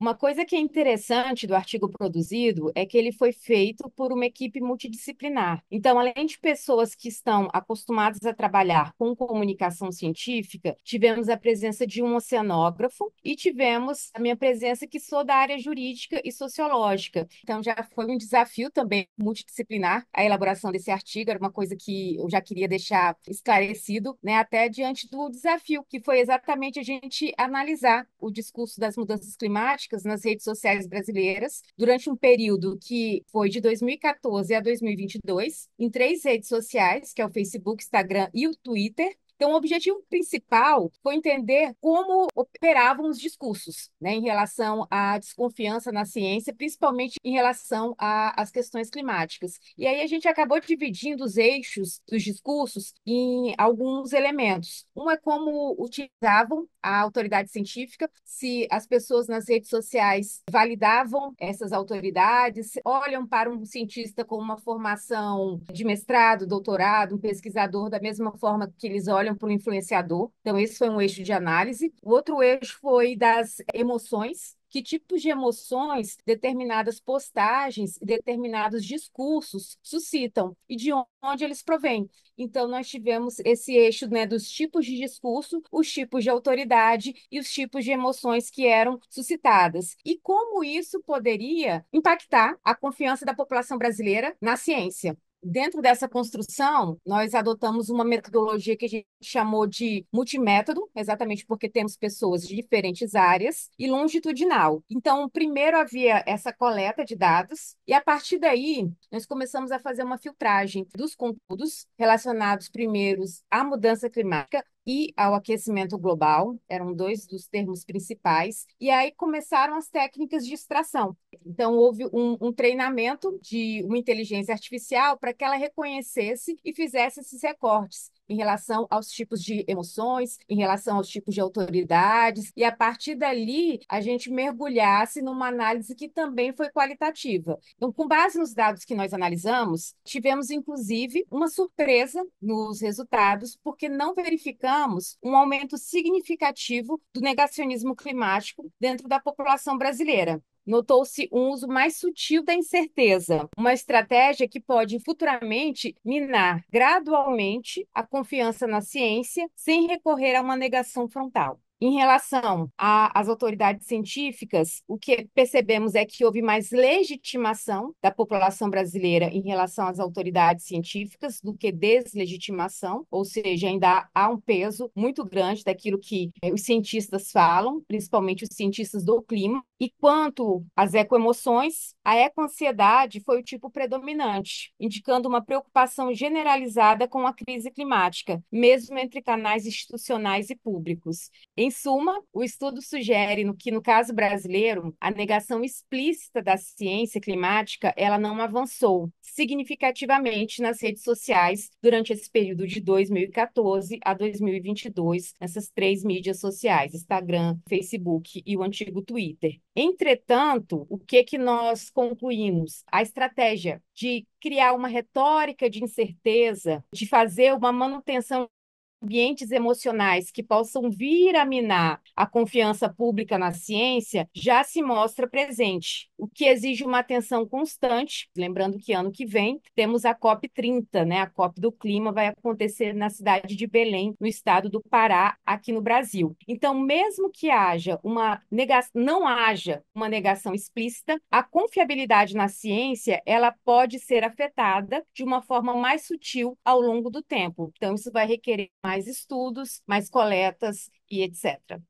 Uma coisa que é interessante do artigo produzido é que ele foi feito por uma equipe multidisciplinar. Então, além de pessoas que estão acostumadas a trabalhar com comunicação científica, tivemos a presença de um oceanógrafo e tivemos a minha presença, que sou da área jurídica e sociológica. Então, já foi um desafio também multidisciplinar a elaboração desse artigo, era uma coisa que eu já queria deixar esclarecido, né, até diante do desafio, que foi exatamente a gente analisar o discurso das mudanças climáticas nas redes sociais brasileiras durante um período que foi de 2014 a 2022, em três redes sociais, que é o Facebook, Instagram e o Twitter. Então, o objetivo principal foi entender como operavam os discursos, né, em relação à desconfiança na ciência, principalmente em relação às questões climáticas. E aí a gente acabou dividindo os eixos dos discursos em alguns elementos. Um é como utilizavam a autoridade científica, se as pessoas nas redes sociais validavam essas autoridades, olham para um cientista com uma formação de mestrado, doutorado, um pesquisador da mesma forma que eles olham para o influenciador. Então, esse foi um eixo de análise. O outro eixo foi das emoções. Que tipos de emoções determinadas postagens, determinados discursos suscitam e de onde eles provêm. Então, nós tivemos esse eixo, né, dos tipos de discurso, os tipos de autoridade e os tipos de emoções que eram suscitadas. E como isso poderia impactar a confiança da população brasileira na ciência. Dentro dessa construção, nós adotamos uma metodologia que a gente chamou de multimétodo, exatamente porque temos pessoas de diferentes áreas, e longitudinal. Então, primeiro havia essa coleta de dados, e a partir daí, nós começamos a fazer uma filtragem dos conteúdos relacionados primeiros à mudança climática e ao aquecimento global, eram dois dos termos principais, e aí começaram as técnicas de extração. Então, houve um treinamento de uma inteligência artificial para que ela reconhecesse e fizesse esses recortes em relação aos tipos de emoções, em relação aos tipos de autoridades, e a partir dali a gente mergulhasse numa análise que também foi qualitativa. Então, com base nos dados que nós analisamos, tivemos inclusive uma surpresa nos resultados, porque não verificamos um aumento significativo do negacionismo climático dentro da população brasileira. Notou-se um uso mais sutil da incerteza, uma estratégia que pode futuramente minar gradualmente a confiança na ciência sem recorrer a uma negação frontal. Em relação às autoridades científicas, o que percebemos é que houve mais legitimação da população brasileira em relação às autoridades científicas do que deslegitimação, ou seja, ainda há um peso muito grande daquilo que os cientistas falam, principalmente os cientistas do clima. E quanto às ecoemoções, a ecoansiedade foi o tipo predominante, indicando uma preocupação generalizada com a crise climática, mesmo entre canais institucionais e públicos. Em suma, o estudo sugere que, no caso brasileiro, a negação explícita da ciência climática ela não avançou significativamente nas redes sociais durante esse período de 2014 a 2022, nessas três mídias sociais, Instagram, Facebook e o antigo Twitter. Entretanto, o que nós concluímos? A estratégia de criar uma retórica de incerteza, de fazer uma manutenção ambientes emocionais que possam vir a minar a confiança pública na ciência já se mostra presente, o que exige uma atenção constante. Lembrando que ano que vem temos a COP30, né? A COP do clima vai acontecer na cidade de Belém, no estado do Pará, aqui no Brasil. Então, mesmo que não haja uma negação explícita, a confiabilidade na ciência ela pode ser afetada de uma forma mais sutil ao longo do tempo. Então, isso vai requerer mais estudos, mais coletas e etc.